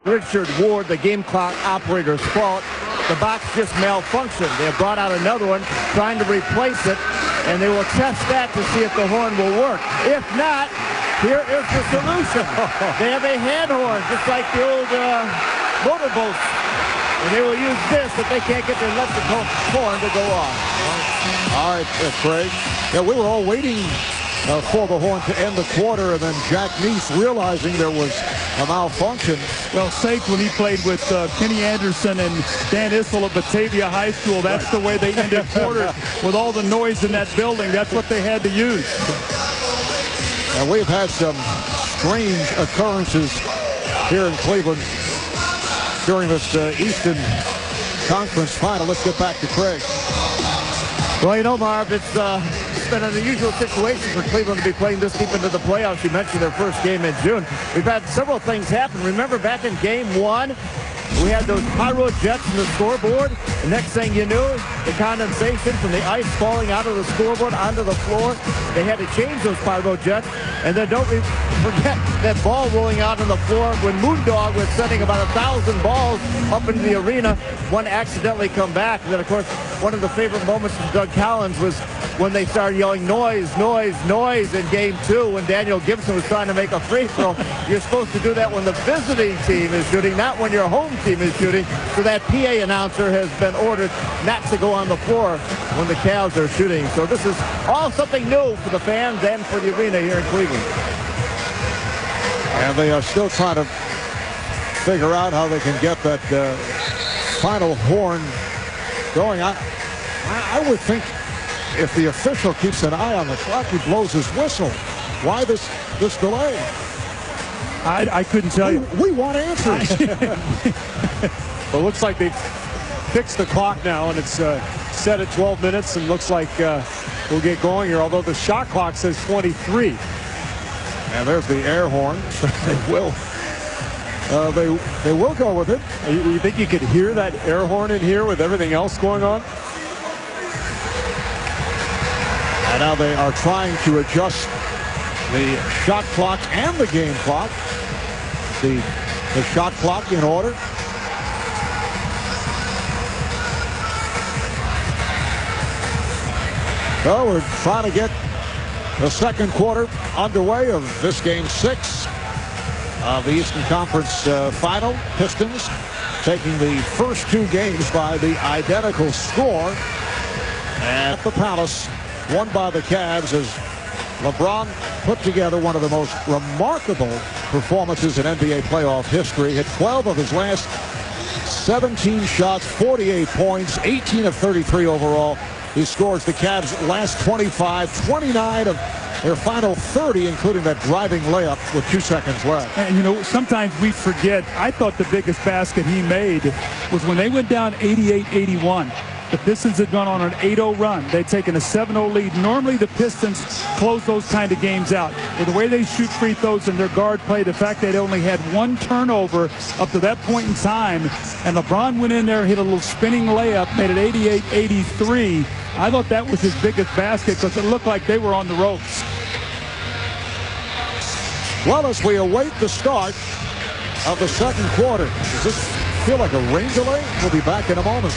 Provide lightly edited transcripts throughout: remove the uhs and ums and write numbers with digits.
Richard Ward, the game clock operator's fault. The box just malfunctioned. They have brought out another one, trying to replace it, and they will test that to see if the horn will work. If not, here is the solution. They have a hand horn, just like the old motorboats. And they will use this if they can't get their electrical horn to go off. All right, Craig. Yeah, we were all waiting for the horn to end the quarter, and then Jack Neese realizing there was a malfunction. Well, Sake, when he played with Kenny Anderson and Dan Issel at Batavia High School, that's the way they ended quarters with all the noise in that building. That's what they had to use. And we've had some strange occurrences here in Cleveland during this Eastern Conference final. Let's get back to Craig. Well, you know, Marv, it's been an unusual situation for Cleveland to be playing this deep into the playoffs. You mentioned their first game in June. We've had several things happen. Remember back in game one, we had those pyro jets in the scoreboard. The next thing you knew, the condensation from the ice falling out of the scoreboard onto the floor. They had to change those pyro jets. And then don't forget that ball rolling out on the floor when Moondog was sending about 1,000 balls up into the arena. One accidentally come back. And then, of course, one of the favorite moments from Doug Collins was when they started yelling noise, noise, noise in game two when Daniel Gibson was trying to make a free throw. You're supposed to do that when the visiting team is shooting, not when your home team is shooting. So that PA announcer has been ordered not to go on the floor when the Cavs are shooting. So this is all something new for the fans and for the arena here in Cleveland. And they are still trying to figure out how they can get that final horn going. I would think if the official keeps an eye on the clock, he blows his whistle. Why this delay? I couldn't tell you. We want answers. Well, it looks like they've fixed the clock now, and it's set at 12 minutes, and looks like we'll get going here, although the shot clock says 23. And there's the air horn. They will go with it. You think you could hear that air horn in here with everything else going on? And now they are trying to adjust the shot clock and the game clock. The shot clock in order. So we're trying to get the second quarter underway of this game 6 of the Eastern Conference final. Pistons taking the first 2 games by the identical score at the Palace, won by the Cavs, as LeBron put together one of the most remarkable performances in NBA playoff history. Hit 12 of his last 17 shots, 48 points, 18 of 33 overall. He scores the Cavs' last 25, 29 of their final 30, including that driving layup with 2 seconds left. And, you know, sometimes we forget. I thought the biggest basket he made was when they went down 88-81. The Pistons had gone on an 8-0 run. They'd taken a 7-0 lead. Normally the Pistons close those kind of games out. With the way they shoot free throws and their guard play, the fact they'd only had 1 turnover up to that point in time, and LeBron went in there, hit a little spinning layup, made it 88-83. I thought that was his biggest basket because it looked like they were on the ropes. Well, as we await the start of the second quarter, does this feel like a rain delay? We'll be back in a moment.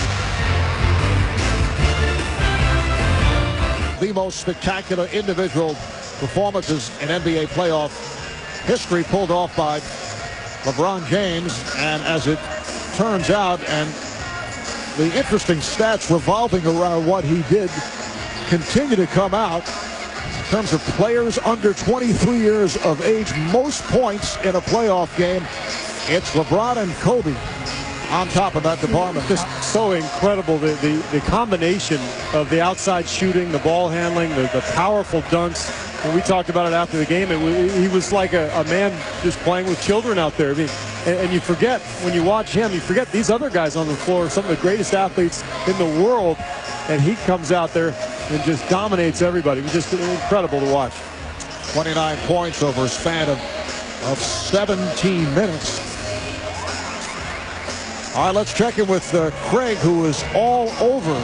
The most spectacular individual performances in NBA playoff history pulled off by LeBron James, and as it turns out, and the interesting stats revolving around what he did continue to come out in terms of players under 23 years of age. Most points in a playoff game, it's LeBron and Kobe on top of that department. Just so incredible, the combination of the outside shooting, the ball handling, the powerful dunks. And we talked about it after the game. He was like a man just playing with children out there. I mean, and you forget, when you watch him, you forget these other guys on the floor are some of the greatest athletes in the world, and he comes out there and just dominates everybody. It was just incredible to watch. 29 points over a span of 17 minutes. All right, let's check in with Craig, who is all over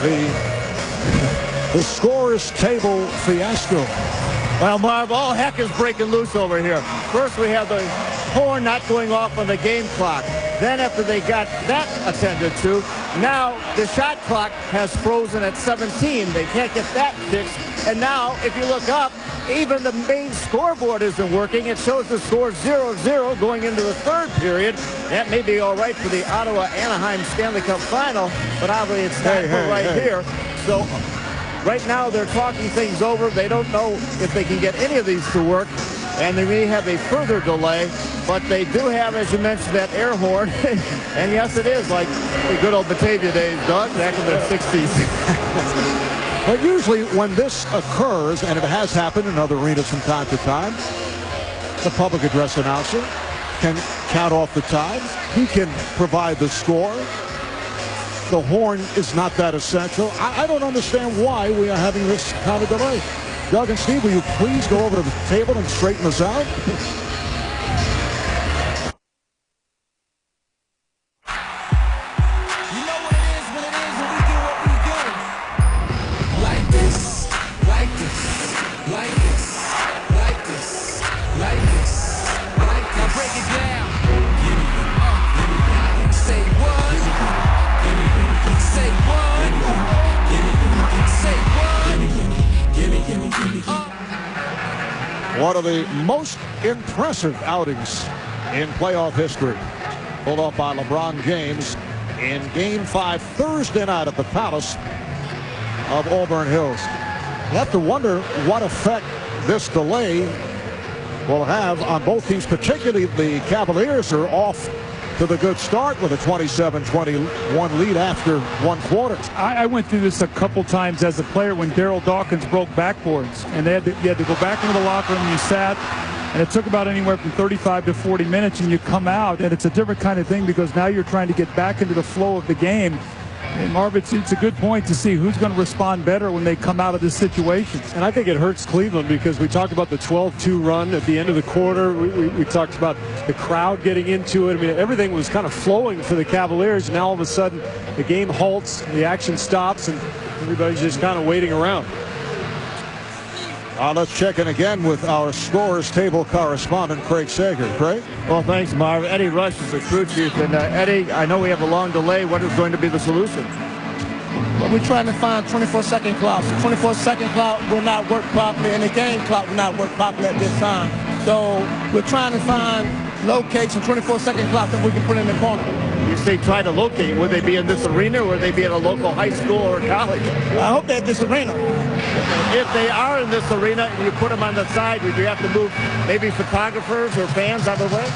the scorer's table fiasco. Well, Marv, all heck is breaking loose over here. First, we have the horn not going off on the game clock. Then after they got that attended to, now the shot clock has frozen at 17. They can't get that fixed. And now, if you look up, even the main scoreboard isn't working. It shows the score 0-0 going into the third period. That may be all right for the Ottawa-Anaheim Stanley Cup final, but obviously it's not here. So right now they're talking things over. They don't know if they can get any of these to work, and they may have a further delay. But they do have, as you mentioned, that air horn. And yes, it is like the good old Batavia days, Doug, back in the 60s. But usually when this occurs, and it has happened in other arenas from time to time, the public address announcer can count off the time. He can provide the score. The horn is not that essential. I don't understand why we are having this kind of delay. Doug and Steve, will you please go over to the table and straighten this out? One of the most impressive outings in playoff history, pulled off by LeBron James in Game 5 Thursday night at the Palace of Auburn Hills. You have to wonder what effect this delay will have on both teams, particularly the Cavaliers are off to the good start with a 27-21 lead after one quarter. I went through this a couple times as a player when Daryl Dawkins broke backboards, and you had to go back into the locker room and you sat, and it took about anywhere from 35 to 40 minutes, and you come out, and it's a different kind of thing because now you're trying to get back into the flow of the game. And Marv, it's a good point to see who's going to respond better when they come out of this situation. And I think it hurts Cleveland because we talked about the 12-2 run at the end of the quarter. We talked about the crowd getting into it. I mean, everything was kind of flowing for the Cavaliers. Now all of a sudden the game halts, the action stops, and everybody's just kind of waiting around. Let's check in again with our scores table correspondent, Craig Sager. Craig? Well, thanks, Marv. Eddie Rush is the crew chief. And Eddie, I know we have a long delay. What is going to be the solution? Well, we're trying to find 24-second clocks. 24-second clock will not work properly, and the game clock will not work properly at this time. So we're trying to locate some 24-second clock that we can put in the corner. You say try to locate. Would they be in this arena or would they be at a local high school or college? I hope they're at this arena. If they are in this arena and you put them on the side, would you have to move maybe photographers or fans out of the way?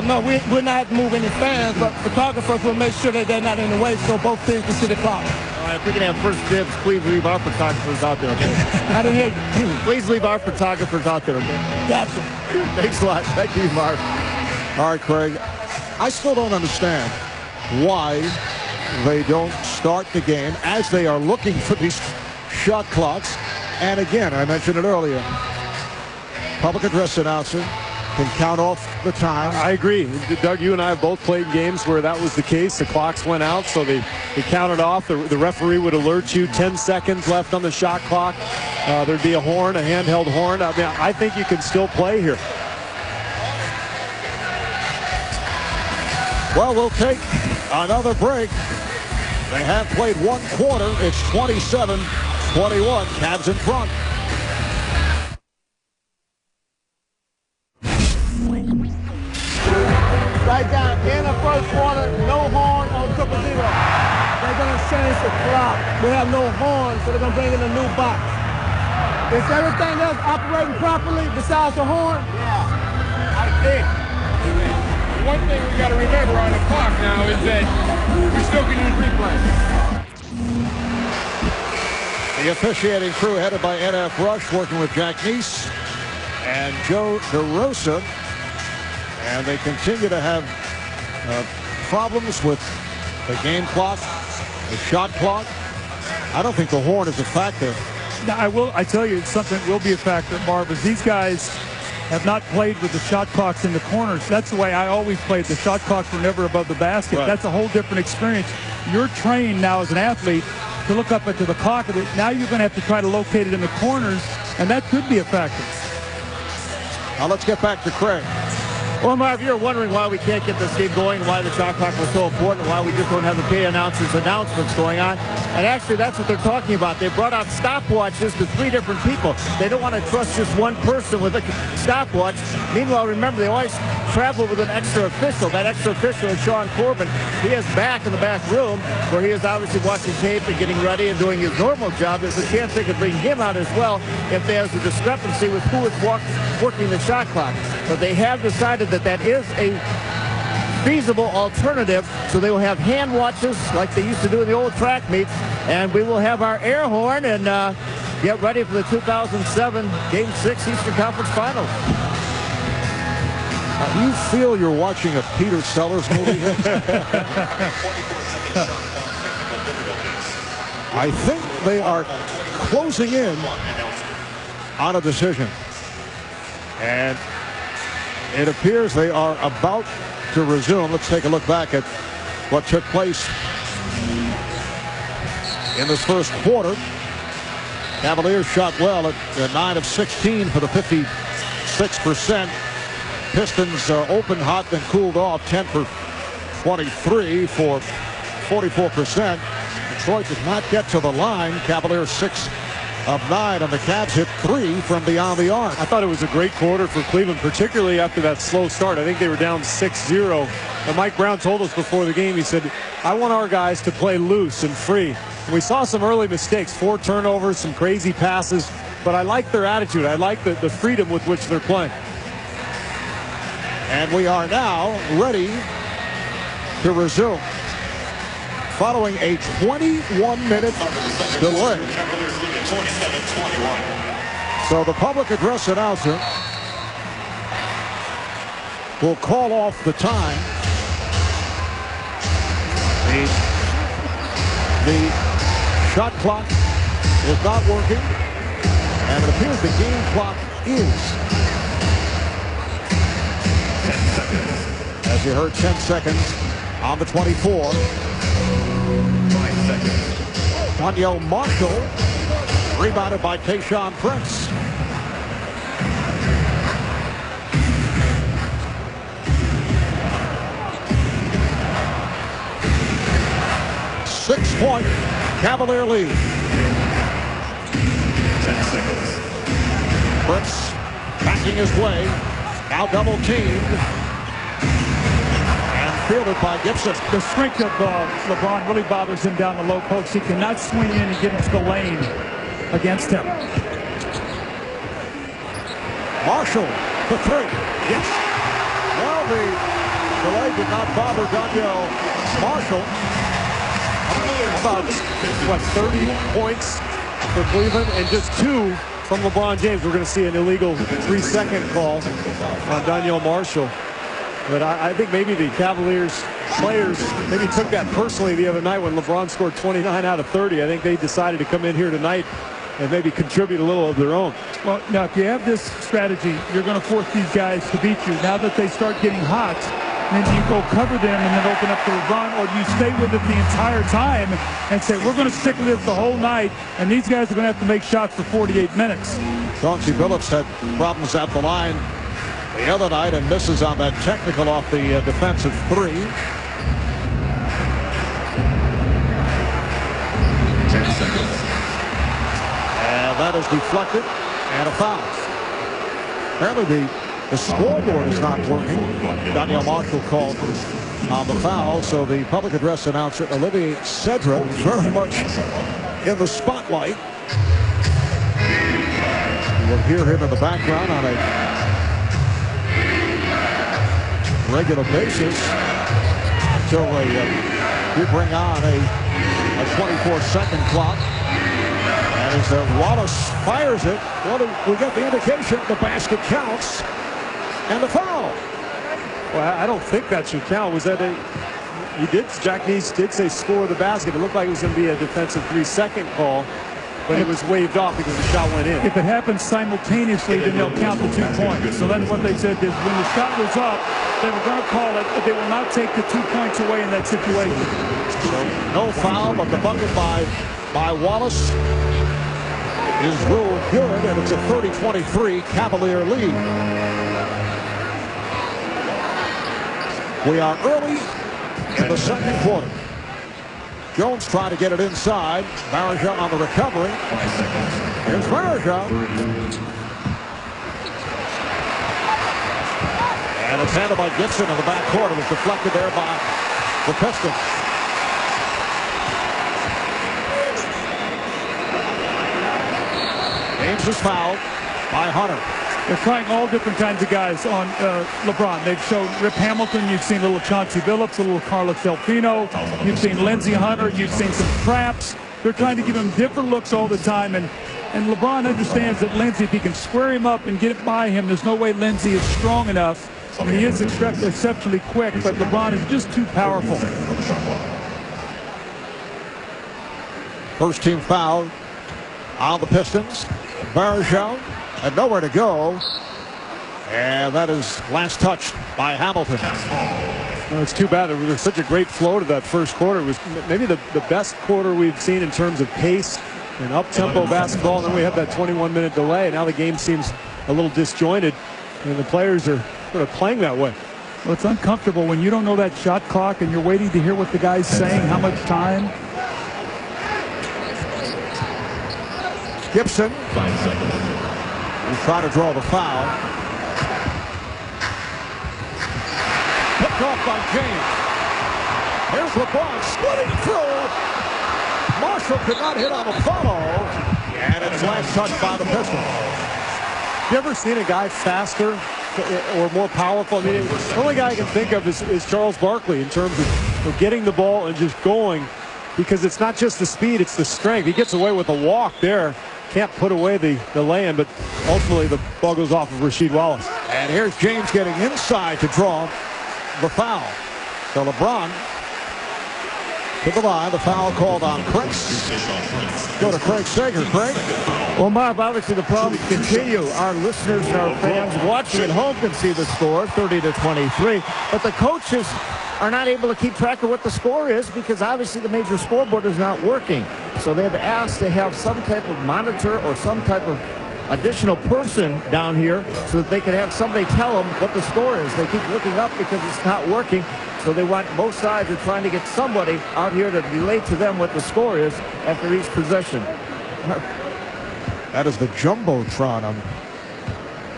No, we're not moving any fans, but photographers will make sure that they're not in the way so both teams can see the clock. All right, if we can have first dibs, please leave our photographers out there, okay? I didn't hear you. Please leave our photographers out there, okay? Gotcha. Thanks a lot. Thank you, Mark. All right, Craig. I still don't understand why they don't start the game as they are looking for these shot clocks. And again, I mentioned it earlier, public address announcer can count off the time. I agree. Doug, you and I have both played games where that was the case. The clocks went out, so they counted off. The referee would alert you 10 seconds left on the shot clock. There'd be a horn, a handheld horn. I mean, I think you can still play here. Well, we'll take another break. They have played one quarter. It's 27-21. Cavs in front. Right down in the first quarter, no horn on 000. They're going to change the clock. We have no horn, so they're going to bring in a new box. Is everything else operating properly besides the horn? Yeah, I think. One thing we got to remember on the clock now is that we still can use replay. The officiating crew headed by N.F. Rush, working with Jack Neese and Joe DeRosa. And they continue to have problems with the game clock, the shot clock. I don't think the horn is a factor. Now, I tell you, something will be a factor, Marv, is these guys have not played with the shot clocks in the corners. That's the way I always played. The shot clocks were never above the basket. Right. That's a whole different experience. You're trained now as an athlete to look up into the clock. Now you're going to have to try to locate it in the corners, and that could be a factor. Now let's get back to Craig. Well, Marv, you're wondering why we can't get this game going, why the shot clock was so important, why we just don't have the PA announcers' announcements going on. And actually, that's what they're talking about. They brought out stopwatches to 3 different people. They don't want to trust just one person with a stopwatch. Meanwhile, remember, they always travel with an extra official. That extra official is Sean Corbin. He is back in the back room where he is obviously watching tape and getting ready and doing his normal job. There's a chance they could bring him out as well if there's a discrepancy with who is working the shot clock. But they have decided that is a feasible alternative, so they will have hand watches like they used to do in the old track meets, and we will have our air horn and get ready for the 2007 Game 6 Eastern Conference Finals. You feel you're watching a Peter Sellers movie? I think they are closing in on a decision. And it appears they are about to resume. Let's take a look back at what took place in this first quarter. Cavaliers shot well at 9 of 16 for the 56%. Pistons opened hot, then cooled off 10 for 23 for 44%. Detroit did not get to the line. Cavaliers 6 of 9, and the Cavs hit 3 from beyond the arc. I thought it was a great quarter for Cleveland, particularly after that slow start. I think they were down 6-0. And Mike Brown told us before the game, he said, I want our guys to play loose and free. And we saw some early mistakes, 4 turnovers, some crazy passes, but I like their attitude. I like the freedom with which they're playing. And we are now ready to resume following a 21-minute delay. So the public address announcer will call off the time. The shot clock is not working, and it appears the game clock is. 10 seconds. As you heard, 10 seconds on the 24. 5 seconds. Daniel Marshall rebounded by Tayshaun Prince. Six-point Cavalier lead. 10 seconds. Prince backing his way. Now double teamed. And fielded by Gibson. The strength of LeBron really bothers him down the low post. He cannot swing in and get into the lane against him. Marshall for 3. Yes. Well, the delay did not bother Daniel Marshall. About, what, 30 points for Cleveland and just 2 from LeBron James. We're going to see an illegal 3-second call on Daniel Marshall. But I think maybe the Cavaliers players maybe took that personally the other night when LeBron scored 29 out of 30. I think they decided to come in here tonight and maybe contribute a little of their own. Well, now, if you have this strategy, you're going to force these guys to beat you. Now that they start getting hot, then do you go cover them and then open up to LeBron, or do you stay with it the entire time and say, we're going to stick with this the whole night, and these guys are going to have to make shots for 48 minutes? Chauncey Billups had problems at the line the other night and misses on that technical off the defensive 3. 10 seconds. And that is deflected and a foul. Apparently the scoreboard is not working. Daniel Marshall called on the foul, so the public address announcer, Olivier Cedra, very much in the spotlight. We'll hear him in the background on a regular basis until we bring on a 24-second clock. And as Wallace fires it, well, we get the indication the basket counts. And the foul. Well, I don't think that should count. Was that Jack Neese did say score the basket. It looked like it was going to be a defensive 3-second call, but it was waved off because the shot went in. If it happens simultaneously, then they'll count the 2 points. So that's what they said is when the shot was up, they were going to call it, but they will not take the 2 points away in that situation. So no foul, but the bucket by Wallace is ruled good, and it's a 30-23 Cavalier lead. We are early in the second quarter. Jones trying to get it inside. Varejao on the recovery. Here's Varejao. And it's handled by Gibson in the back court. It was deflected there by the Pistons. James is fouled by Hunter. They're trying all different kinds of guys on LeBron. They've shown Rip Hamilton. You've seen a little Chauncey Billups, a little Carlos Delfino. You've seen Lindsey Hunter. You've seen some traps. They're trying to give him different looks all the time. And LeBron understands that Lindsey, if he can square him up and get it by him, there's no way Lindsey is strong enough. I mean, he is exceptionally quick, but LeBron is just too powerful. First team foul on the Pistons. Varejao had nowhere to go. And that is last touched by Hamilton. Well, it's too bad. There was such a great flow to that first quarter. It was maybe the best quarter we've seen in terms of pace and up-tempo basketball. And then we had that 21-minute delay. And now the game seems a little disjointed. And the players are sort of playing that way. Well, it's uncomfortable when you don't know that shot clock and you're waiting to hear what the guy's saying, how much time. Gibson. 5 seconds. He's trying to draw the foul. Picked off by James. Here's LeBron splitting through. Marshall could not hit on the follow. And it's last touched by the Pistons. You ever seen a guy faster or more powerful? I mean, the only guy I can think of is Charles Barkley in terms of getting the ball and just going, because it's not just the speed, it's the strength. He gets away with a walk there. Can't put away the lay-in, but ultimately the ball goes off of Rasheed Wallace. And here's James getting inside to draw the foul. So LeBron to the line. The foul called on Prince. Go to Craig Sager. Craig? Well, Marv, obviously the problems continue. Our listeners and our fans watching at home can see the score, 30-23. But the coaches are not able to keep track of what the score is because obviously the major scoreboard is not working. So they've asked to have some type of monitor or some type of additional person down here so that they can have somebody tell them what the score is. They keep looking up because it's not working. So they want both sides are trying to get somebody out here to relate to them what the score is after each possession. That is the Jumbotron,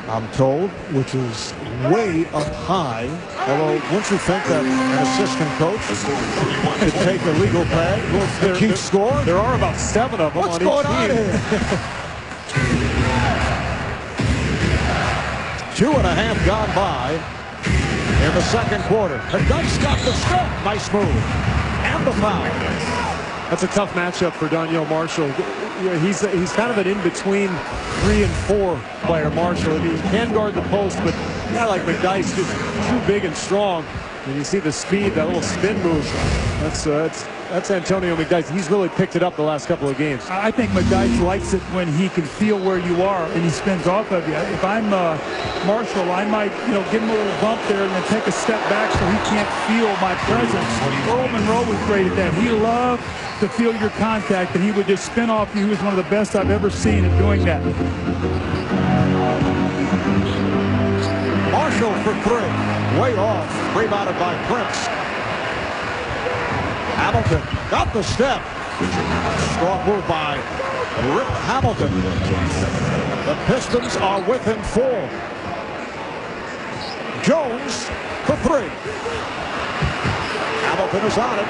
I'm told, which is way up high. Although, wouldn't you think that an assistant coach could take a legal pad and keep score? There are about 7 of them What's on going each on team. here? 2.5 gone by in the second quarter. The Ducks got the step. Nice move. And the foul. That's a tough matchup for Donyell Marshall. He's kind of an in-between 3 and 4 player, Marshall. He can guard the post, but a guy like McDyess just too big and strong. And you see the speed, that little spin move. That's Antonio McDyess. He's really picked it up the last couple of games. I think McDyess likes it when he can feel where you are and he spins off of you. If I'm Marshall, I might, give him a little bump there and then take a step back so he can't feel my presence. Earl Monroe was great at that. He loved to feel your contact, and he would just spin off you. He was one of the best I've ever seen at doing that. Marshall for 3. Way off. Rebounded by Prince. Hamilton got the step. Strong move by Rip Hamilton. The Pistons are within 4. Jones for 3. Hamilton is on it.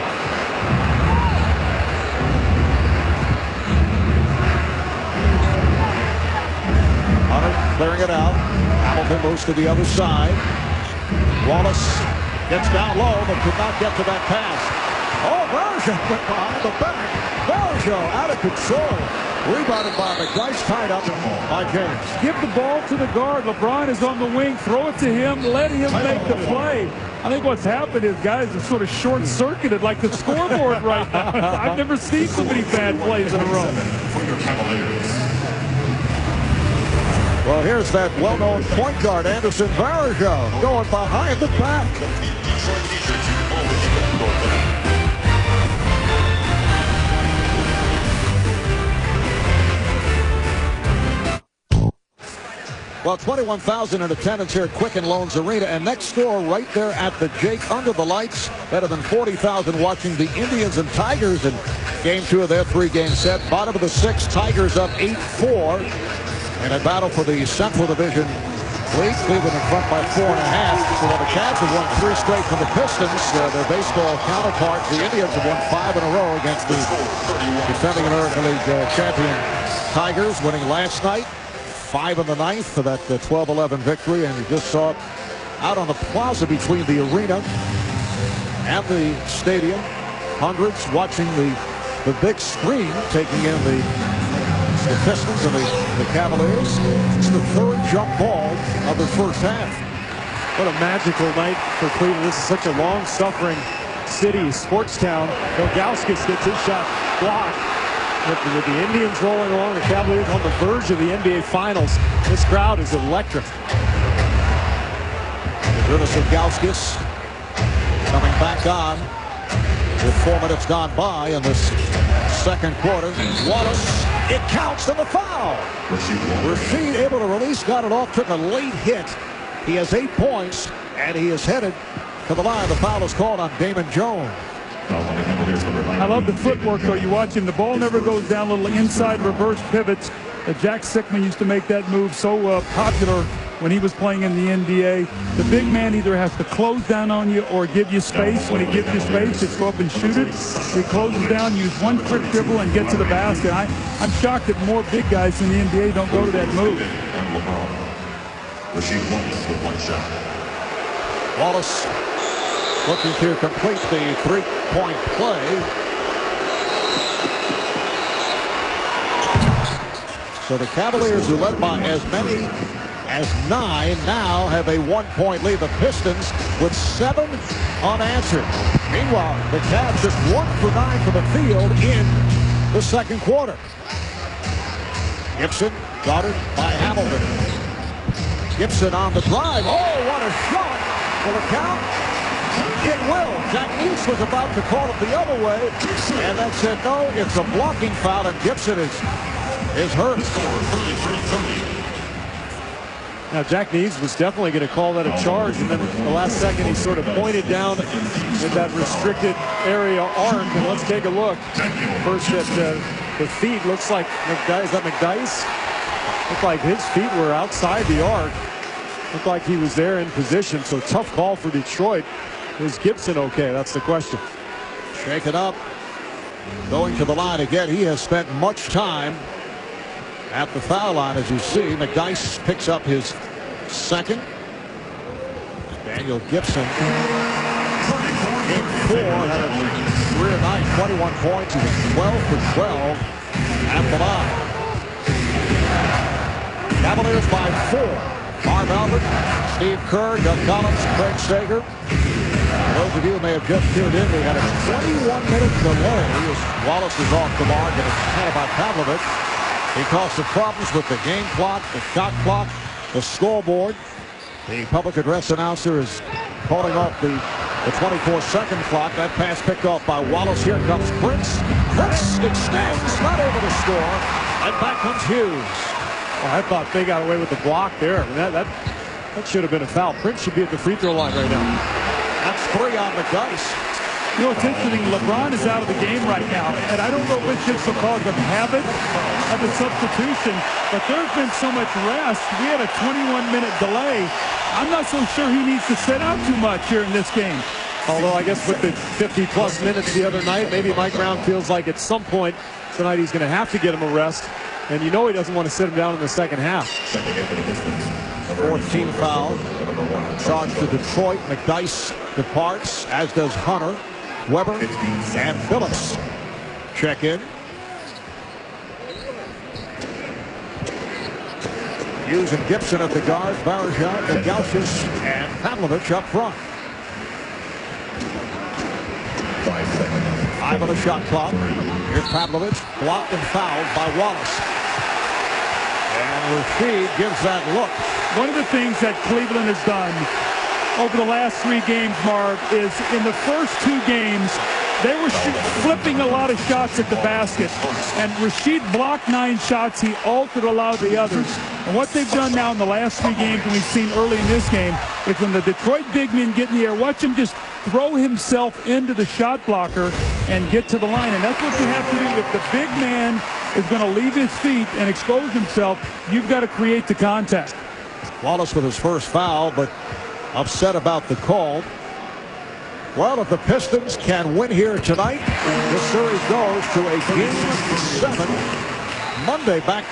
Hunter clearing it out. Hamilton moves to the other side. Wallace gets down low but could not get to that pass. Oh, Varejao went behind the back. Varejao out of control. Rebounded by McDyess, tied up by James. Give the ball to the guard. LeBron is on the wing. Throw it to him. Let him make the play. I think what's happened is guys are sort of short-circuited like the scoreboard right now. I've never seen so many bad plays in a row. Well, here's that well-known point guard, Anderson Varejao, going behind the back. Well, 21,000 in attendance here at Quicken Loans Arena, and next door right there at the Jake under the lights, better than 40,000 watching the Indians and Tigers in game 2 of their 3-game set. Bottom of the 6th, Tigers up 8-4 in a battle for the Central Division lead. Cleveland in front by 4.5. So while the Cavs have won 3 straight from the Pistons, their baseball counterpart, the Indians, have won 5 in a row against the defending American League champion Tigers, winning last night. 5 in the 9th for that 12-11 victory, and you just saw it out on the plaza between the arena and the stadium. Hundreds watching the big screen, taking in the Pistons and the Cavaliers. It's the 3rd jump ball of the first half. What a magical night for Cleveland. This is such a long-suffering city, sports town. Ilgauskas gets his shot blocked. With the Indians rolling along, the Cavaliers on the verge of the NBA Finals. This crowd is electric. Ilgauskas coming back on with 4 minutes gone by in this second quarter. Wallace, it counts to the foul. Rasheed able to release, got it off, took a late hit. He has 8 points, and he is headed to the line. The foul is called on Damon Jones. I love the footwork, though. You watch him. The ball never goes down. Little inside reverse pivots. Jack Sickman used to make that move so popular when he was playing in the NBA. The big man either has to close down on you or give you space. When he gives you space, just go up and shoot it. He closes down, use one quick dribble, and get to the basket. I'm shocked that more big guys in the NBA don't go to that move. Wallace looking to complete the 3-point play. So the Cavaliers, who led by as many as 9, now have a 1-point lead. The Pistons with 7 unanswered. Meanwhile, the Cavs just 1 for 9 from the field in the second quarter. Gibson guarded by Hamilton. Gibson on the drive. Oh, what a shot! Will it count? It will. Jack Neese was about to call it the other way, and then said no, it's a blocking foul, and Gibson is hurt. Now, Jack Neese was definitely going to call that a charge, and then the last second he sort of pointed down in that restricted area arc, and let's take a look. First at the feet, looks like McDyess. Is that McDyess? Looked like his feet were outside the arc. Looked like he was there in position, so tough call for Detroit. Is Gibson okay? That's the question. Shake it up. Going to the line again. He has spent much time at the foul line, as you see. McDyess picks up his second. Daniel Gibson, game 4, had a career night, 21 points. He was 12 for 12 at the line. Cavaliers by 4. Marv Albert, Steve Kerr, Doug Collins, Craig Sager. For those of you who may have just tuned in, we had a 21-minute delay as Wallace is off the mark and it's handled by Pavlovich. He caused some problems with the game clock, the shot clock, the scoreboard. The public address announcer is calling off the 24-second clock. That pass picked off by Wallace. Here comes Prince. Prince extends, not able to score. And back comes Hughes. Well, I thought they got away with the block there. I mean, that should have been a foul. Prince should be at the free throw line right now. That's 3 on McDyess. You know, it's interesting. LeBron is out of the game right now, and I don't know if it's because of habit of the substitution, but there's been so much rest. We had a 21-minute delay. I'm not so sure he needs to sit out too much here in this game. Although I guess with the 50-plus minutes the other night, maybe Mike Brown feels like at some point tonight he's going to have to get him a rest. And you know he doesn't want to sit him down in the second half. 14 foul. Charge to Detroit. McDyess departs, as does Hunter, Weber, and Phillips. Check in. Hughes and Gibson at the guards. Barajat, Ilgauskas, and Pavlovich up front. 5 on the shot clock. Here's Pavlovich, blocked and fouled by Wallace. And Rasheed gives that look. One of the things that Cleveland has done over the last 3 games, Marv, is in the first 2 games, they were flipping a lot of shots at the basket. And Rasheed blocked 9 shots. He altered a lot of the others. And what they've done now in the last 3 games, and we've seen early in this game, is when the Detroit big men get in the air, watch him just throw himself into the shot blocker and get to the line. And that's what you have to do. If the big man is going to leave his feet and expose himself, you've got to create the contact. Wallace with his first foul, but upset about the call. Well, if the Pistons can win here tonight, this series goes to a Game 7 Monday back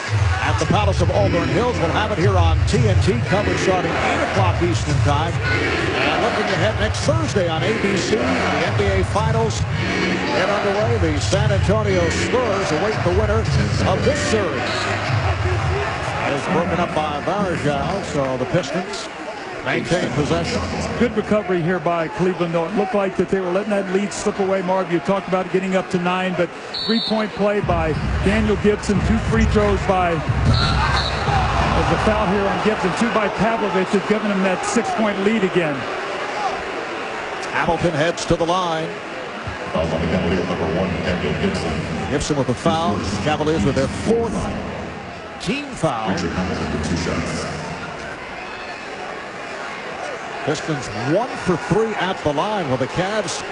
at the Palace of Auburn Hills. We'll have it here on TNT, coverage starting 8 o'clock Eastern Time. And looking ahead next Thursday on ABC, the NBA Finals get underway. The San Antonio Spurs await the winner of this series. It is broken up by Varejao, so the Pistons maintain possession. Good recovery here by Cleveland, though. It looked like that they were letting that lead slip away, Marv. You talked about getting up to 9, but 3-point play by Daniel Gibson, 2 free throws by, there's a foul here on Gibson, 2 by Pavlovich, has given him that 6-point lead again. Hamilton heads to the line. Fouls on the Cavaliers, number 1, Daniel Gibson. Gibson with a foul. Cavaliers with their 4th team foul. Richard Hamilton with 2 shots. Pistons 1 for 3 at the line, while the Cavs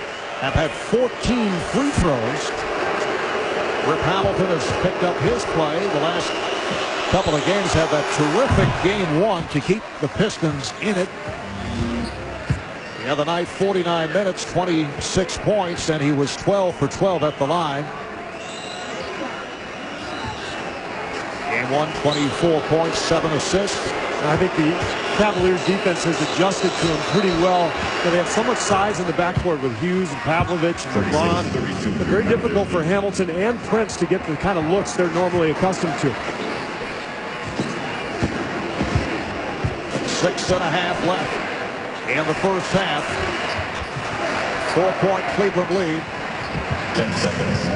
have had 14 free throws. Rip Hamilton has picked up his play. The last couple of games had that terrific Game 1 to keep the Pistons in it. The other night, 49 minutes, 26 points, and he was 12 for 12 at the line. Game 1, 24 points, 7 assists. I think the Cavaliers defense has adjusted to him pretty well. They have so much size in the backcourt with Hughes and Pavlovich and LeBron. It's very difficult for Hamilton and Prince to get the kind of looks they're normally accustomed to. 6.5 left in the first half. 4-point Cleveland lead. 10 seconds.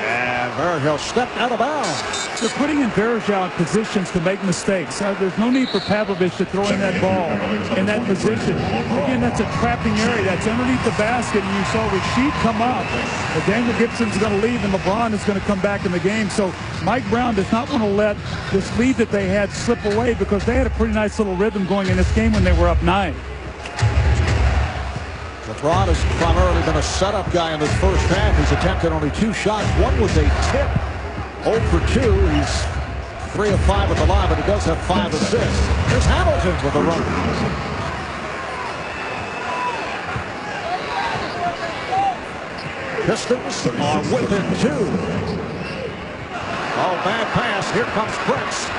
And Varejao stepped out of bounds. They're putting in Varejao in positions to make mistakes. There's no need for Pavlovich to throw in that ball in that position. Again, that's a trapping area. That's underneath the basket, and you saw Rasheed come up. But Daniel Gibson's going to leave, and LeBron is going to come back in the game. So Mike Brown does not want to let this lead that they had slip away, because they had a pretty nice little rhythm going in this game when they were up 9. LeBron has primarily been a setup guy in this first half. He's attempted only 2 shots. One was a tip. 0 for 2. He's 3 of 5 at the line, but he does have 5 assists. There's Hamilton with a run. Pistons are within 2. Oh, bad pass. Here comes Prince.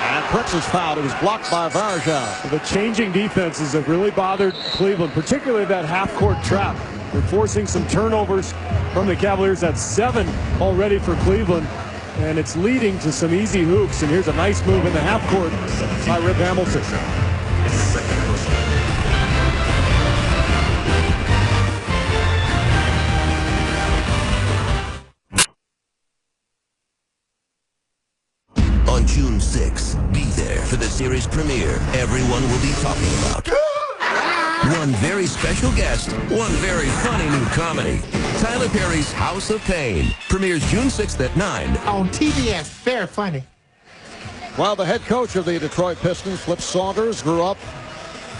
And Prince is fouled. It was blocked by Varejao. The changing defenses have really bothered Cleveland, particularly that half-court trap. They're forcing some turnovers from the Cavaliers. That's 7 already for Cleveland, and it's leading to some easy hoops. And here's a nice move in the half-court by Rip Hamilton. On June 6th, be there for the series premiere everyone will be talking about. One very special guest, one very funny new comedy. Tyler Perry's House of Pain premieres June 6th at 9. On TBS, very funny. Well, the head coach of the Detroit Pistons, Flip Saunders, grew up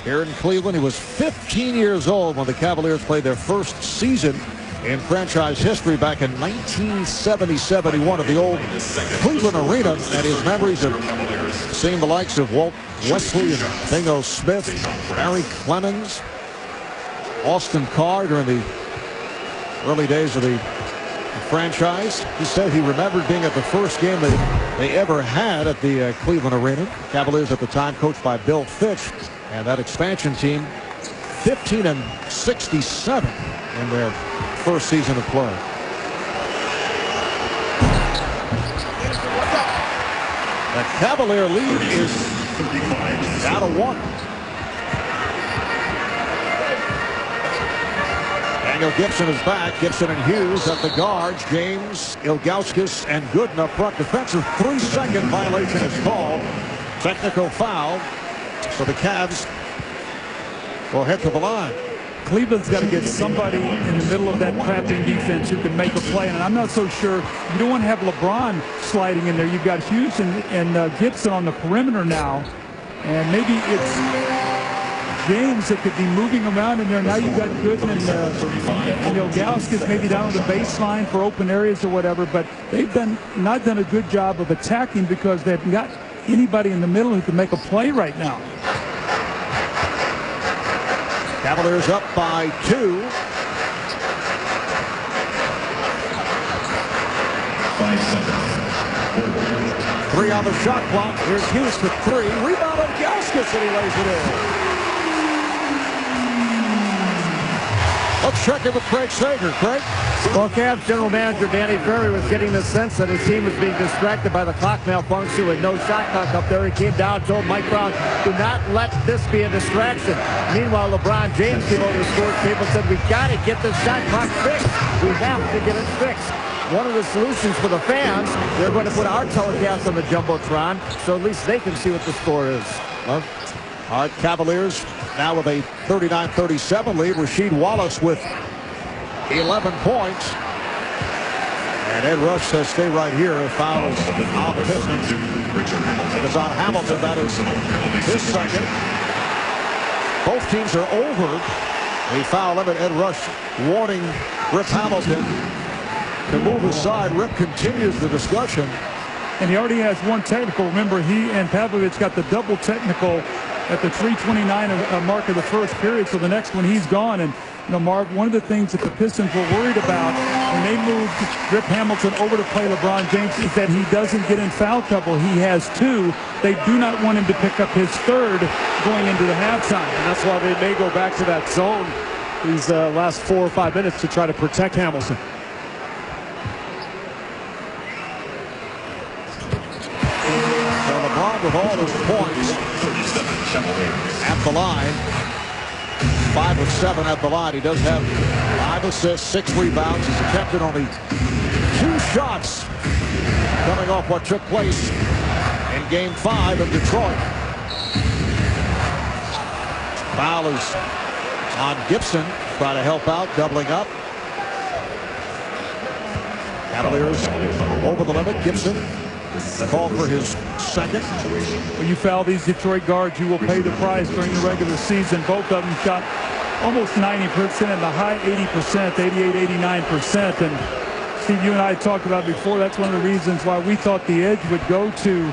here in Cleveland. He was 15 years old when the Cavaliers played their first season in franchise history back in 1970-71 at the old Cleveland Arena. And his memories of seeing the likes of Walt Wesley and Bingo Smith, Barry Clemens, Austin Carr during the early days of the franchise. He said he remembered being at the first game that they ever had at the Cleveland Arena. Cavaliers at the time coached by Bill Fitch, and that expansion team 15-67 in their first season of play. The Cavalier lead is down to 1. Daniel Gibson is back. Gibson and Hughes at the guards. James, Ilgauskas, and Gooden up front. Defensive 3-second violation is called. Technical foul. So the Cavs will head to the line. Cleveland's got to get somebody in the middle of that trapping defense who can make a play. And I'm not so sure. You don't want to have LeBron sliding in there. You've got Hughes and Gibson on the perimeter now. And maybe it's James that could be moving around in there. Now you've got Gooden and Ilgauskas maybe down on the baseline for open areas or whatever. But they've not done a good job of attacking because they haven't got anybody in the middle who can make a play right now. Cavaliers up by 2. 5 seconds. 3 on the shot clock. Here's Hughes for 3. Rebound on Ilgauskas, and he lays it in. Let's check in with Craig Sager. Craig? Well, Cavs general manager Danny Ferry was getting the sense that his team was being distracted by the clock malfunction with no shot clock up there. He came down, told Mike Brown, do not let this be a distraction. Meanwhile, LeBron James came over to the score table and said, we've got to get this shot clock fixed. We have to get it fixed. One of the solutions for the fans, they're going to put our telecast on the Jumbotron so at least they can see what the score is. Well, all right, Cavaliers now with a 39-37 lead. Rasheed Wallace with 11 points. And Ed Rush says stay right here. A foul is on the Pistons. It's on Hamilton. That is his second. Both teams are over the foul limit. Ed Rush warning Rip Hamilton to move aside. Rip continues the discussion. And he already has one technical. Remember, he and Pavlovich got the double technical at the 3:29 mark of the first period. So the next one, he's gone. And, you know, Marv, one of the things that the Pistons were worried about when they moved Rip Hamilton over to play LeBron James is that he doesn't get in foul trouble. He has 2. They do not want him to pick up his 3rd going into the halftime. And that's why they may go back to that zone these last 4 or 5 minutes to try to protect Hamilton. LeBron with all his points at the line. 5 of 7 at the line. He does have 5 assists, 6 rebounds. He's attempted only 2 shots coming off what took place in Game 5 of Detroit. Foul is on Gibson, trying to help out, doubling up. Cavaliers over the limit. Gibson called for his second. When you foul these Detroit guards, you will pay the price during the regular season. Both of them shot almost 90% and the high 80%, 88, 89%. And Steve, you and I talked about before, that's one of the reasons why we thought the edge would go to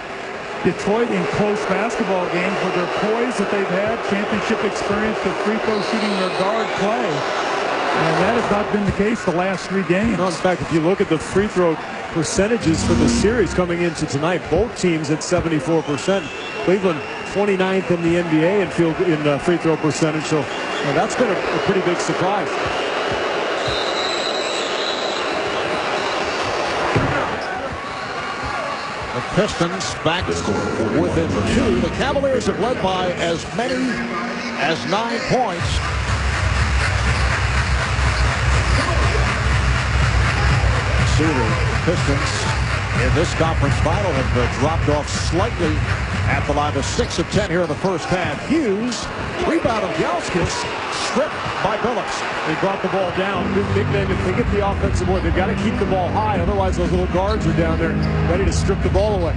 Detroit in close basketball games with their poise that they've had, championship experience, the free throw shooting, their guard play. And that has not been the case the last 3 games. No, in fact, if you look at the free throw percentages for the series coming into tonight, both teams at 74%. Cleveland 29th in the NBA in free throw percentage. So that's been a pretty big surprise. The Pistons back within 2. The Cavaliers have led by as many as 9 points. See the Pistons in this conference final have dropped off slightly at the line of 6 of 10 here in the first half. Hughes, rebound of Ilgauskas, stripped by Billups. They brought the ball down. Big men, if they get the offensive board, they've got to keep the ball high. Otherwise, those little guards are down there ready to strip the ball away.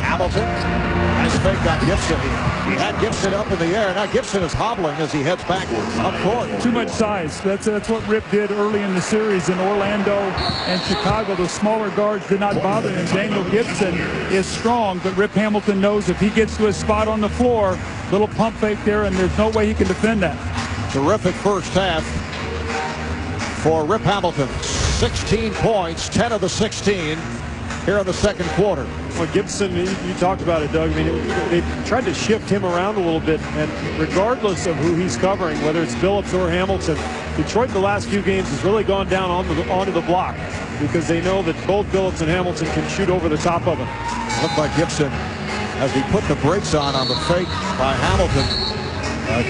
Hamilton has faked on Gibson. He had Gibson up in the air. Now Gibson is hobbling as he heads back up court. Too much size. That's what Rip did early in the series in Orlando and Chicago. The smaller guards did not bother him. Daniel Gibson is strong, but Rip Hamilton knows if he gets to his spot on the floor, little pump fake there, and there's no way he can defend that. Terrific first half for Rip Hamilton. 16 points, 10 of the 16 here in the second quarter. Well, Gibson, you talked about it, Doug. I mean, they tried to shift him around a little bit, and regardless of who he's covering, whether it's Billups or Hamilton, Detroit in the last few games has really gone down onto the block because they know that both Billups and Hamilton can shoot over the top of him. Looked like Gibson, as he put the brakes on the fake by Hamilton,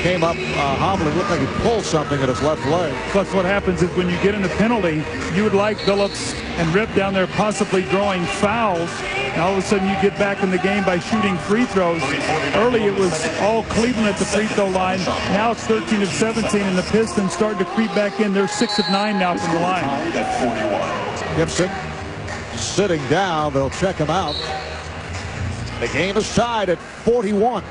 Came up hobbling, looked like he pulled something at his left leg. Plus what happens is when you get in a penalty, you would like Billups and Rip down there possibly drawing fouls. And all of a sudden you get back in the game by shooting free throws. Early it was all Cleveland at the free throw line. Now it's 13 of 17, and the Pistons starting to creep back in. They're 6 of 9 now from the line. Gibson sitting down. They'll check him out. The game is tied at 41.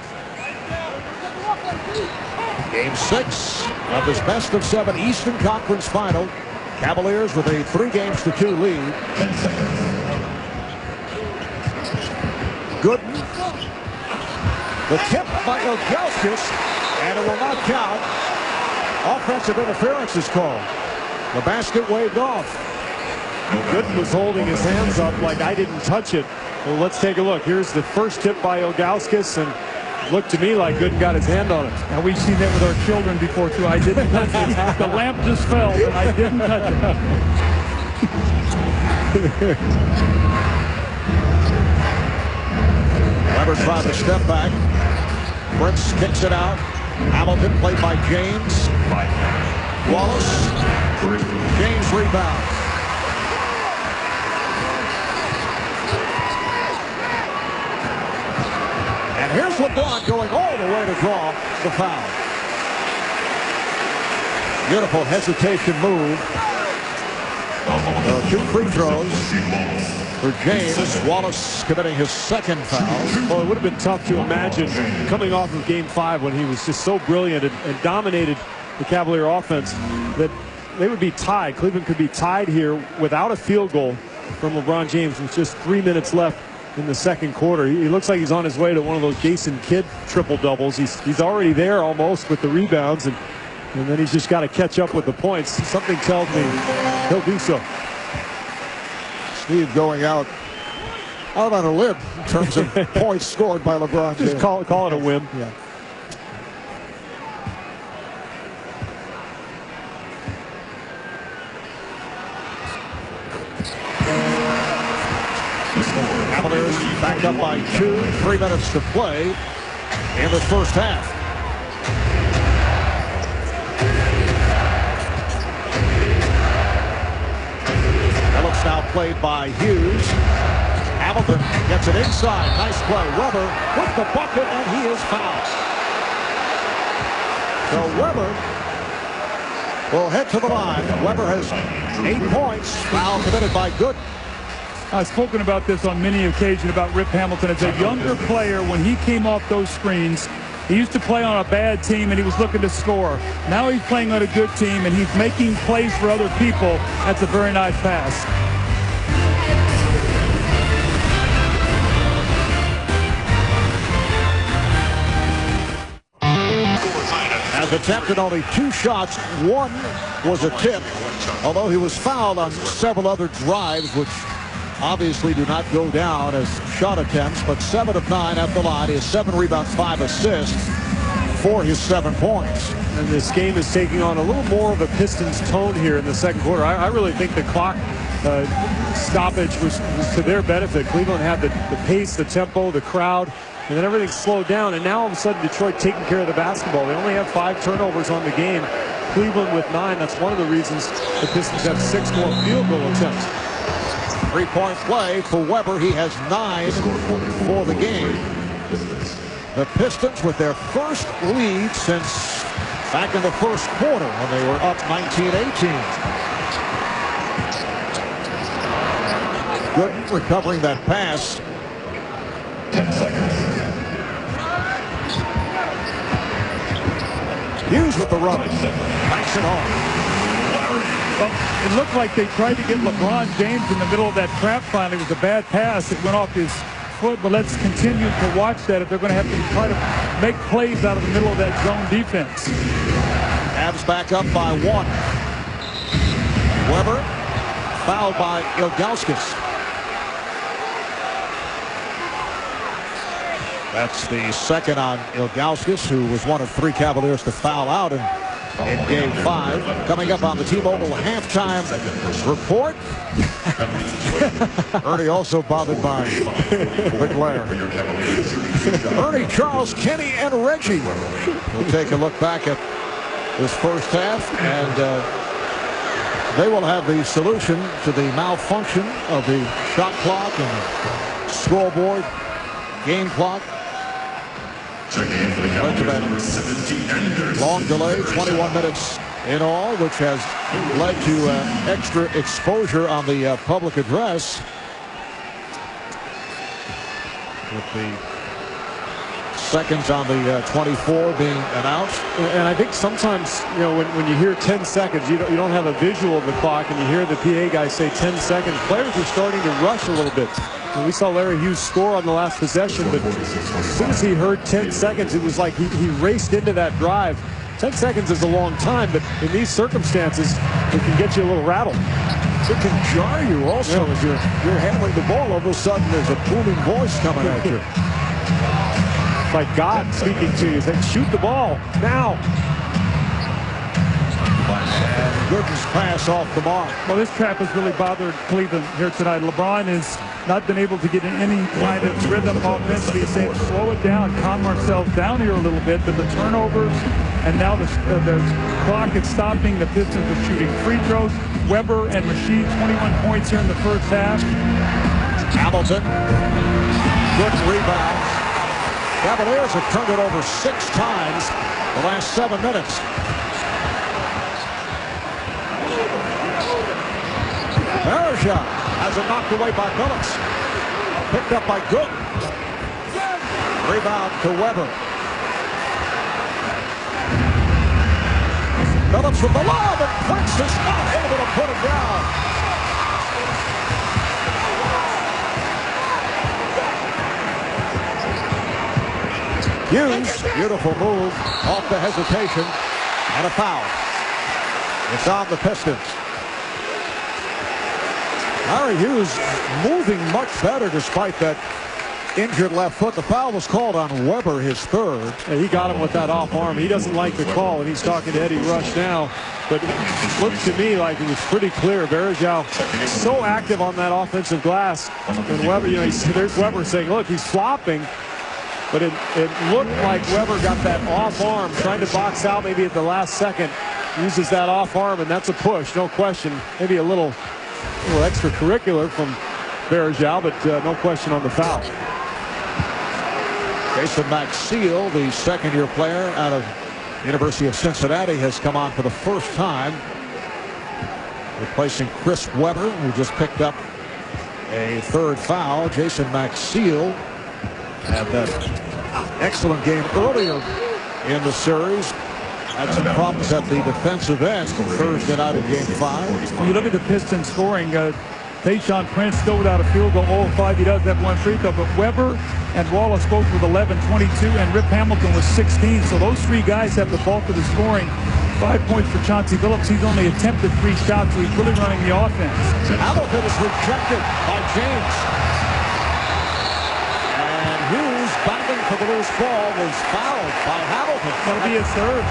Game 6 of this best of 7 Eastern Conference final. Cavaliers with a 3-2 lead. Gooden. The tip by Ilgauskas, and it will not count. Offensive interference is called. The basket waved off. Gooden was holding his hands up like I didn't touch it. Well, let's take a look. Here's the first tip by Ilgauskas, and looked to me like Gooden got his hand on it. Now we've seen that with our children before too. I didn't touch it. The lamp just fell, and I didn't touch it. Weber trying to step back. Prince kicks it out. Hamilton played by James. Wallace. James rebounds. And here's LeBron going all the way to draw the foul. Beautiful hesitation move. 2 free throws for James. Wallace committing his second foul. Well, it would have been tough to imagine coming off of Game 5 when he was just so brilliant and dominated the Cavalier offense that they would be tied. Cleveland could be tied here without a field goal from LeBron James with just 3 minutes left in the second quarter. He looks like he's on his way to one of those Jason Kidd triple doubles. He's already there almost with the rebounds, and then he's just got to catch up with the points. Something tells me he'll do so. Steve going out on a limb in terms of points scored by LeBron James. Just call it a whim. Yeah. Cavaliers back up by 2, 3 minutes to play in the first half. Phillips now played by Hughes. Hamilton gets it inside. Nice play. Weber with the bucket, and he is fouled. So Weber will head to the line. Weber has 8 points. Foul committed by Gooden. I've spoken about this on many occasions about Rip Hamilton. As a younger player, when he came off those screens, he used to play on a bad team and he was looking to score. Now he's playing on a good team and he's making plays for other people. That's a very nice pass. Has attempted only 2 shots. 1 was a tip, although he was fouled on several other drives, which obviously do not go down as shot attempts, but 7 of 9 at the line. He has 7 rebounds, 5 assists for his 7 points. And this game is taking on a little more of a Pistons tone here in the second quarter. I really think the clock stoppage was to their benefit. Cleveland had the pace, the tempo, the crowd, and then everything slowed down. And now all of a sudden Detroit taking care of the basketball. They only have 5 turnovers on the game. Cleveland with 9. That's one of the reasons the Pistons have 6 more field goal attempts. 3-point play for Weber. He has 9 for the game. The Pistons with their first lead since back in the first quarter when they were up 19-18. Gooden recovering that pass. 10 seconds. Hughes with the run. Nice and hard. Well, it looked like they tried to get LeBron James in the middle of that trap finally. It was a bad pass. It went off his foot, but let's continue to watch that if they're going to have to try to make plays out of the middle of that zone defense. Cavs back up by 1. Weber fouled by Ilgauskas. That's the second on Ilgauskas, who was one of 3 Cavaliers to foul out in in Game 5. Coming up on the T-Mobile halftime report. Ernie also bothered by the glare. Ernie, Charles, Kenny, and Reggie. We'll take a look back at this first half, and they will have the solution to the malfunction of the shot clock and scoreboard, game clock. Led to that long delay, 21 minutes in all, which has led to extra exposure on the public address. With the seconds on the 24 being announced. And I think sometimes, you know, when you hear 10 seconds, you don't have a visual of the clock, and you hear the PA guy say 10 seconds. Players are starting to rush a little bit. And we saw Larry Hughes score on the last possession, but as soon as he heard 10 seconds, it was like he raced into that drive. 10 seconds is a long time, but in these circumstances, it can get you a little rattled. It can jar you also as you're handling the ball. All of a sudden, there's a booming voice coming at you. It's like God speaking to you, saying, shoot the ball now. And Gooden's pass off the mark. Well, this trap has really bothered Cleveland here tonight. LeBron has not been able to get in any kind of rhythm offensively. He's saying, slow it down, calm ourselves down here a little bit. But the turnovers, and now the clock is stopping. The Pistons are shooting free throws. Weber and Rasheed, 21 points here in the first half. Hamilton, good rebound. Cavaliers have turned it over 6 times the last 7 minutes. Bergeron has it knocked away by Phillips. Picked up by Gooden. Rebound to Weber. Phillips with the lob, and Prince is not able to put it down. Hughes, beautiful move off the hesitation, and a foul. It's on the Pistons. Larry Hughes moving much better despite that injured left foot. The foul was called on Weber, his third. Yeah, he got him with that off arm. He doesn't like the call, and he's talking to Eddie Rush now. But it looked to me like it was pretty clear. Bergeron so active on that offensive glass. And Weber, you know, there's Weber saying, look, he's flopping. But it looked like Weber got that off arm, trying to box out maybe at the last second. Uses that off arm, and that's a push, no question. Maybe a little extracurricular from Bergeron, but no question on the foul. Jason Maxiell, the second-year player out of University of Cincinnati, has come on for the first time, replacing Chris Weber, who just picked up a third foul. Jason Maxiell had that excellent game earlier in the series. Had some problems at the defensive end Thursday night in Game 5. When you look at the Pistons scoring, Tayshaun Prince still without a field goal, 0-5. He does have one free throw, but Weber and Wallace both with 11, 22, and Rip Hamilton was 16. So those 3 guys have the bulk of the scoring. 5 points for Chauncey Billups. He's only attempted 3 shots, so he's really running the offense. Hamilton is rejected by James. And Hughes, battling for the loose ball, was fouled by Hamilton. That'll be his third.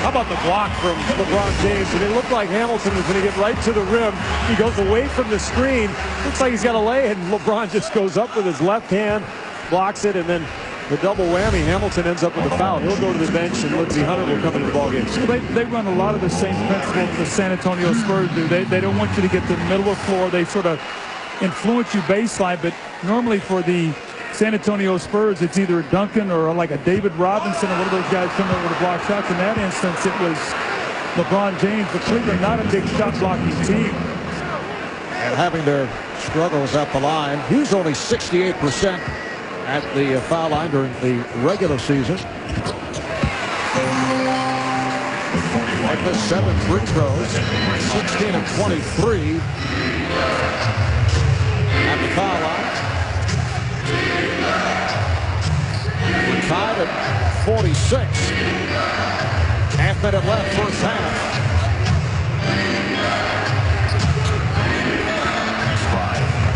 How about the block from LeBron James? And it looked like Hamilton was going to get right to the rim. He goes away from the screen. Looks like he's got a lay, and LeBron just goes up with his left hand, blocks it, and then the double whammy. Hamilton ends up with a foul. He'll go to the bench, and Lindsey Hunter will come into the ballgame. They run a lot of the same principles the San Antonio Spurs do. They don't want you to get to the middle of the floor. They sort of influence you baseline, but normally for the San Antonio Spurs, it's either a Duncan or like a David Robinson or one of those guys coming over to block shots. In that instance, it was LeBron James, but Cleveland not a big shot blocking team. And having their struggles at the line, Hughes only 68% at the foul line during the regular season. Like the 7 free throws, 16 of 23 at the foul line. We're tied at 46. Half minute left, first half.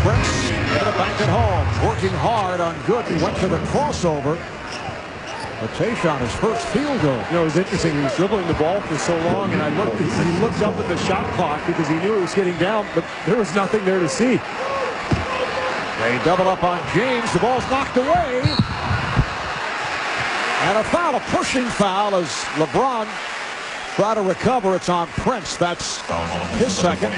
Prince in the back at home, working hard on on Gooden went to the crossover. But Tayshaun, his first field goal. You know, it was interesting. He was dribbling the ball for so long, and he looked up at the shot clock because he knew it was getting down, but there was nothing there to see. They double up on James. The ball's knocked away. And a foul, a pushing foul as LeBron try to recover. It's on Prince. That's his second.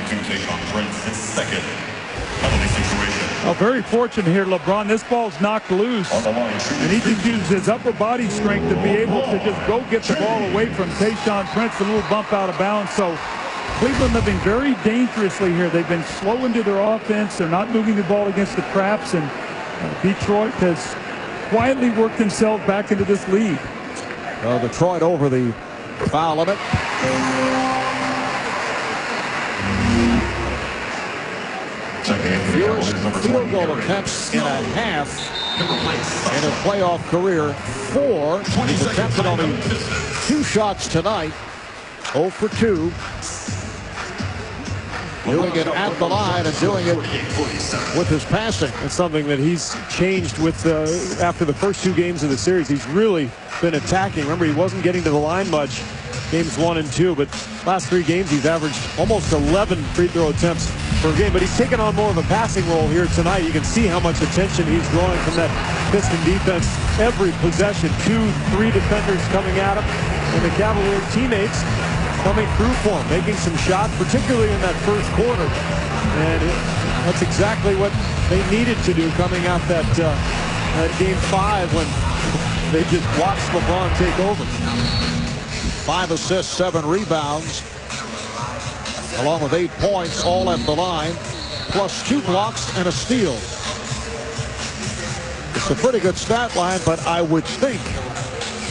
Oh, very fortunate here, LeBron. This ball's knocked loose, and he just used his upper body strength to be able to just go get the ball away from Tayshaun Prince. A little bump out of bounds. So Cleveland have been very dangerously here. They've been slow into their offense. They're not moving the ball against the traps, and Detroit has quietly worked themselves back into this lead. Detroit over the foul limit. Fewest field goal attempts in a half in his playoff career. 4. He's attempted only 2 shots tonight. 0 for 2. Doing it at the line and doing it with his passing. It's something that he's changed with after the first 2 games of the series. He's really been attacking. Remember, he wasn't getting to the line much games 1 and 2, but last 3 games he's averaged almost 11 free throw attempts per game. But he's taken on more of a passing role here tonight. You can see how much attention he's drawing from that Piston defense. Every possession, 2-3 defenders coming at him, and the Cavaliers teammates coming through for him, making some shots, particularly in that first quarter. And that's exactly what they needed to do coming out that game 5 when they just watched LeBron take over. 5 assists, 7 rebounds, along with 8 points, all at the line, plus 2 blocks and a steal. It's a pretty good stat line, but I would think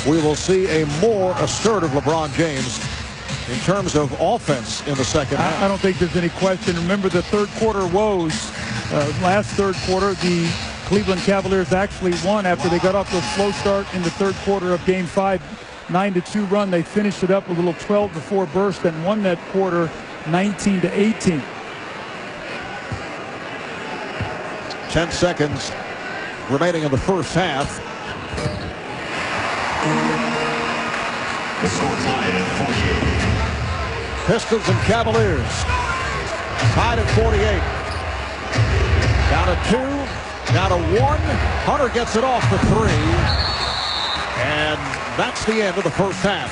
we will see a more assertive LeBron James in terms of offense in the second half. I don't think there's any question. Remember the third quarter woes. Last third quarter, the Cleveland Cavaliers actually won after they got off to a slow start in the third quarter of Game 5. 9-2 run. They finished it up with a little 12-4 burst and won that quarter 19-18. 10 seconds remaining in the first half. Pistons and Cavaliers tied at 48. Down to 2, down to 1. Hunter gets it off the 3. And that's the end of the first half.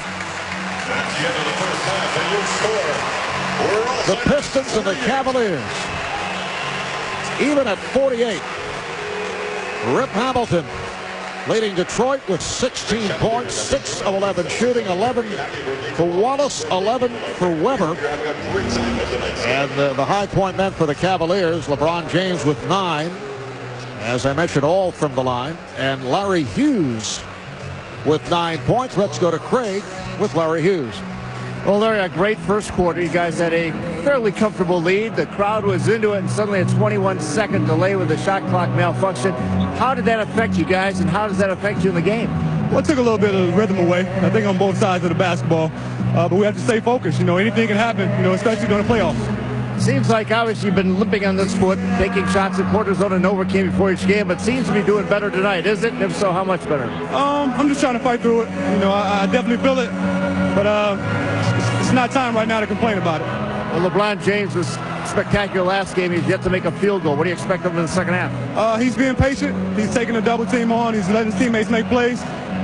That's the end of the first half, and your score. The Pistons and the Cavaliers even at 48. Rip Hamilton leading Detroit with 16 points, 6 of 11 shooting, 11 for Wallace, 11 for Weber. And the high point man for the Cavaliers, LeBron James with 9. As I mentioned, all from the line. And Larry Hughes with 9 points. Let's go to Craig with Larry Hughes. Well, Larry, a great first quarter. You guys had a fairly comfortable lead. The crowd was into it, and suddenly a 21-second delay with the shot clock malfunction. How did that affect you guys, and how does that affect you in the game? Well, it took a little bit of rhythm away, I think, on both sides of the basketball. But we have to stay focused. You know, anything can happen, you know, especially during the playoffs. Seems like obviously you've been limping on this foot, taking shots at quarter zone and Novocaine before each game, but seems to be doing better tonight, is it? And if so, how much better? I'm just trying to fight through it. You know, I definitely feel it, but it's not time right now to complain about it. Well, LeBron James was spectacular last game. He's yet to make a field goal. What do you expect of him in the second half? He's being patient. He's taking a double team on. He's letting his teammates make plays.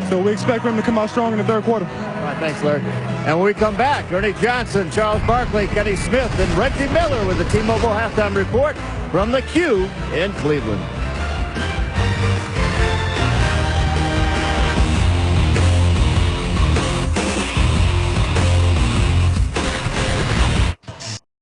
So we expect him to come out strong in the third quarter. All right, thanks, Larry. And when we come back, Ernie Johnson, Charles Barkley, Kenny Smith, and Reggie Miller with the T-Mobile Halftime Report from the Q in Cleveland.